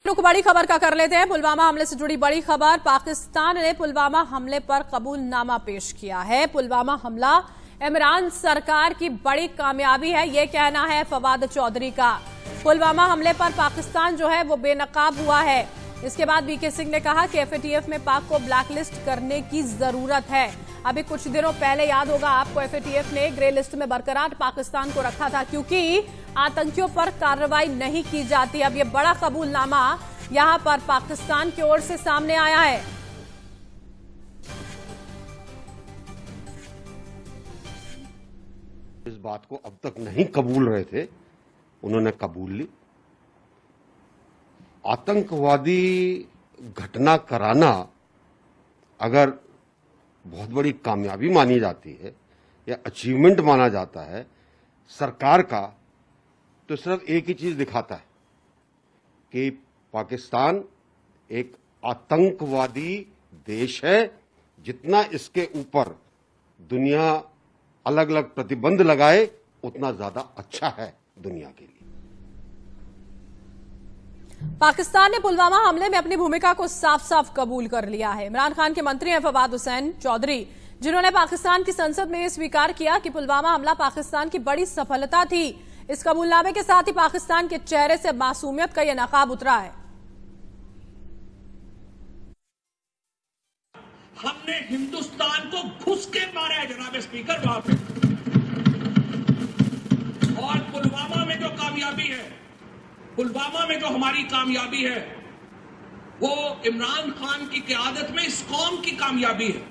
रुक बड़ी खबर का कर लेते हैं। पुलवामा हमले से जुड़ी बड़ी खबर। पाकिस्तान ने पुलवामा हमले पर कबूलनामा पेश किया है। पुलवामा हमला इमरान सरकार की बड़ी कामयाबी है, यह कहना है फवाद चौधरी का। पुलवामा हमले पर पाकिस्तान जो है वो बेनकाब हुआ है। इसके बाद वीके सिंह ने कहा कि एफएटीएफ में पाक को ब्लैकलिस्ट करने की जरूरत है। अभी कुछ दिनों पहले याद होगा आपको, एफएटीएफ ने ग्रे लिस्ट में बरकरार पाकिस्तान को रखा था क्योंकि आतंकियों पर कार्रवाई नहीं की जाती। अब ये बड़ा कबूलनामा यहां पर पाकिस्तान की ओर से सामने आया है। इस बात को अब तक नहीं कबूल रहे थे, उन्होंने कबूल ली। आतंकवादी घटना कराना अगर बहुत बड़ी कामयाबी मानी जाती है या अचीवमेंट माना जाता है सरकार का, तो सिर्फ एक ही चीज दिखाता है कि पाकिस्तान एक आतंकवादी देश है। जितना इसके ऊपर दुनिया अलग अलग प्रतिबंध लगाए उतना ज्यादा अच्छा है दुनिया के लिए। पाकिस्तान ने पुलवामा हमले में अपनी भूमिका को साफ साफ कबूल कर लिया है। इमरान खान के मंत्री हैं फवाद हुसैन चौधरी, जिन्होंने पाकिस्तान की संसद में यह स्वीकार किया कि पुलवामा हमला पाकिस्तान की बड़ी सफलता थी। इस कबूलनामे के साथ ही पाकिस्तान के चेहरे से मासूमियत का यह नकाब उतरा है। हमने हिंदुस्तान को घुस के मारा है जनाब स्पीकर वहां पे, और पुलवामा में जो कामयाबी है, पुलवामा में जो हमारी कामयाबी है, वो इमरान खान की क़यादत में इस कौम की कामयाबी है।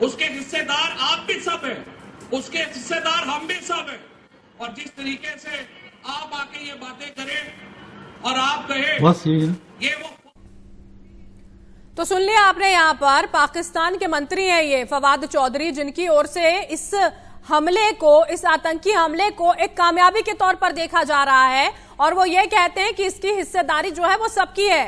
उसके हिस्सेदार आप भी सब हैं, उसके हिस्सेदार हम भी सब हैं। और जिस तरीके से आप आके ये बातें करें और आप कहें ये वो, तो सुन लिया आपने, यहां पर पाकिस्तान के मंत्री हैं ये फवाद चौधरी, जिनकी ओर से इस हमले को, इस आतंकी हमले को एक कामयाबी के तौर पर देखा जा रहा है और वो ये कहते हैं कि इसकी हिस्सेदारी जो है वो सबकी है।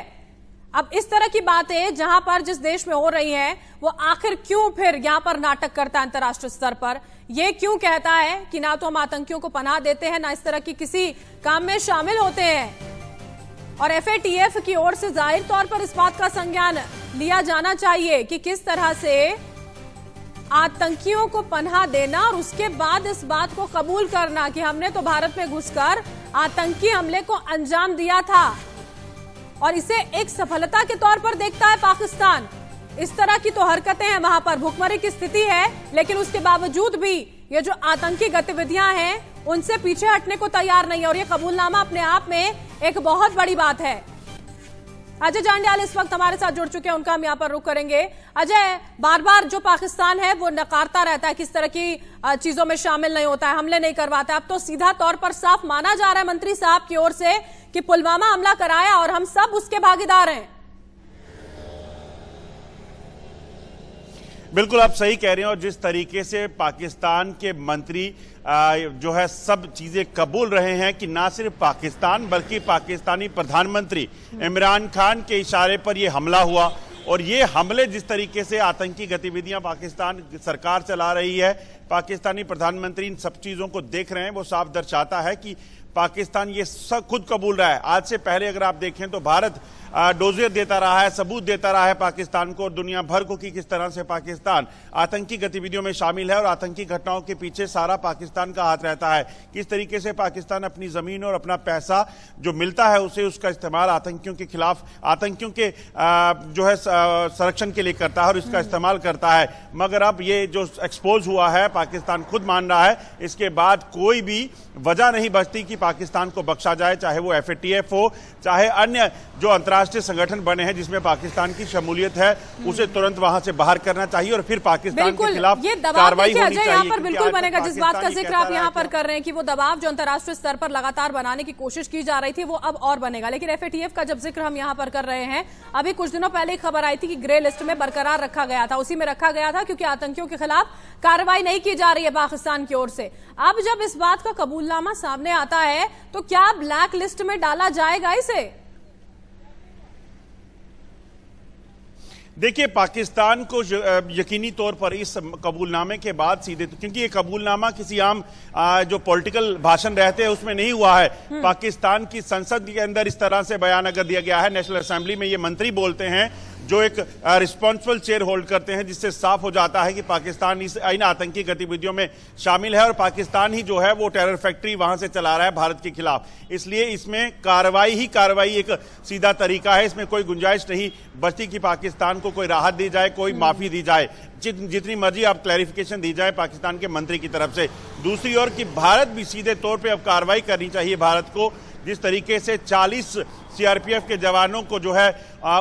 अब इस तरह की बातें जहां पर जिस देश में हो रही हैं, वो आखिर क्यों फिर यहां पर नाटक करता है अंतर्राष्ट्रीय स्तर पर? ये क्यों कहता है कि ना तो हम आतंकियों को पनाह देते हैं, ना इस तरह की किसी काम में शामिल होते हैं? और एफएटीएफ की ओर से जाहिर तौर पर इस बात का संज्ञान लिया जाना चाहिए कि किस तरह से आतंकियों को पनाह देना और उसके बाद इस बात को कबूल करना कि हमने तो भारत में घुसकर आतंकी हमले को अंजाम दिया था, और इसे एक सफलता के तौर पर देखता है पाकिस्तान। इस तरह की तो हरकतें हैं, वहां पर भुखमरी की स्थिति है, लेकिन उसके बावजूद भी ये जो आतंकी गतिविधियां हैं उनसे पीछे हटने को तैयार नहीं है, और ये कबूलनामा अपने आप में एक बहुत बड़ी बात है। अजय जांडियाल इस वक्त हमारे साथ जुड़ चुके हैं, उनका हम यहाँ पर रुख करेंगे। अजय, बार बार जो पाकिस्तान है वो नकारता रहता है, किस तरह की चीजों में शामिल नहीं होता है, हमले नहीं करवाता है। अब तो सीधा तौर पर साफ माना जा रहा है मंत्री साहब की ओर से कि पुलवामा हमला कराया और हम सब उसके भागीदार हैं। बिल्कुल आप सही कह रहे हैं, और जिस तरीके से पाकिस्तान के मंत्री जो है सब चीजें कबूल रहे हैं कि ना सिर्फ पाकिस्तान बल्कि पाकिस्तानी प्रधानमंत्री इमरान खान के इशारे पर यह हमला हुआ, और ये हमले जिस तरीके से आतंकी गतिविधियां पाकिस्तान सरकार चला रही है, पाकिस्तानी प्रधानमंत्री इन सब चीजों को देख रहे हैं, वो साफ दर्शाता है कि पाकिस्तान ये सब खुद कबूल रहा है। आज से पहले अगर आप देखें तो भारत डोजियर देता रहा है, सबूत देता रहा है पाकिस्तान को और दुनिया भर को कि किस तरह से पाकिस्तान आतंकी गतिविधियों में शामिल है और आतंकी घटनाओं के पीछे सारा पाकिस्तान का हाथ रहता है। किस तरीके से पाकिस्तान अपनी जमीन और अपना पैसा जो मिलता है उसे, उसका इस्तेमाल आतंकियों के खिलाफ, आतंकियों के जो है संरक्षण के लिए करता है और इसका इस्तेमाल करता है। मगर अब ये जो एक्सपोज हुआ है, पाकिस्तान खुद मान रहा है, इसके बाद कोई भी वजह नहीं बचती कि पाकिस्तान को बख्शा जाए, चाहे वो एफएटीएफ हो, चाहे अन्य जो अंतर्राष्ट्रीय संगठन बने हैं जिसमें पाकिस्तान की शमूलियत है, उसे तुरंत वहां से बाहर करना चाहिए और फिर पाकिस्तान के खिलाफ कार्रवाई होनी चाहिए। यहाँ पर बिल्कुल बनेगा, जिस बात का जिक्र आप यहाँ पर कर रहे हैं कि वो दबाव जो अंतर्राष्ट्रीय स्तर पर लगातार बनाने की कोशिश की जा रही थी वो अब और बनेगा। लेकिन एफएटीएफ का जब जिक्र हम यहाँ पर कर रहे हैं, अभी कुछ दिनों पहले खबर आई थी कि ग्रे लिस्ट में बरकरार रखा गया था, उसी में रखा गया था क्योंकि आतंकियों के खिलाफ कार्रवाई नहीं की जा रही है पाकिस्तान की ओर से। अब जब इस बात का कबूलनामा सामने आता है तो क्या ब्लैक लिस्ट में डाला जाएगा इसे? देखिए, पाकिस्तान को यकीनी तौर पर इस कबूलनामे के बाद सीधे, क्योंकि ये कबूलनामा किसी आम जो पॉलिटिकल भाषण रहते हैं उसमें नहीं हुआ है। पाकिस्तान की संसद के अंदर इस तरह से बयान अगर दिया गया है, नेशनल असेंबली में ये मंत्री बोलते हैं जो एक रिस्पॉन्सिबल चेयर होल्ड करते हैं, जिससे साफ हो जाता है कि पाकिस्तान इन आतंकी गतिविधियों में शामिल है और पाकिस्तान ही जो है वो टेरर फैक्ट्री वहां से चला रहा है भारत के खिलाफ। इसलिए इसमें कार्रवाई एक सीधा तरीका है। इसमें कोई गुंजाइश नहीं बचती कि पाकिस्तान को कोई राहत दी जाए, कोई माफी दी जाए, जितनी मर्जी आप क्लैरिफिकेशन दी जाए पाकिस्तान के मंत्री की तरफ से। दूसरी ओर कि भारत भी सीधे तौर पे अब कार्रवाई करनी चाहिए भारत को। जिस तरीके से 40 सीआरपीएफ के जवानों को जो है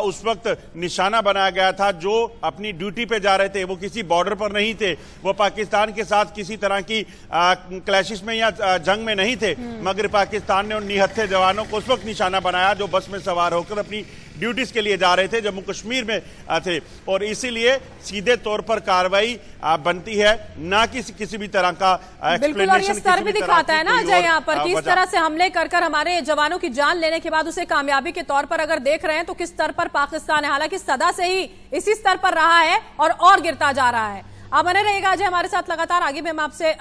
उस वक्त निशाना बनाया गया था, जो अपनी ड्यूटी पे जा रहे थे, वो किसी बॉर्डर पर नहीं थे, वो पाकिस्तान के साथ किसी तरह की क्लैशेस में या जंग में नहीं थे, मगर पाकिस्तान ने उन निहत्थे जवानों को उस वक्त निशाना बनाया जो बस में सवार होकर अपनी ड्यूटीज के लिए जा रहे थे, जम्मू कश्मीर में थे। और इसीलिए सीधे तौर पर कार्रवाई बनती है, ना कि किसी भी तरह का बिल्कुल। और ये स्तर भी दिखाता है ना अजय यहाँ पर कि इस तरह से हमले कर हमारे जवानों की जान लेने के बाद उसे कामयाबी के तौर पर अगर देख रहे हैं तो किस स्तर पर पाकिस्तान है। हालांकि सदा से ही इसी स्तर पर रहा है और गिरता जा रहा है। आप बने रहिएगा अजय हमारे साथ लगातार, आगे भी हम आपसे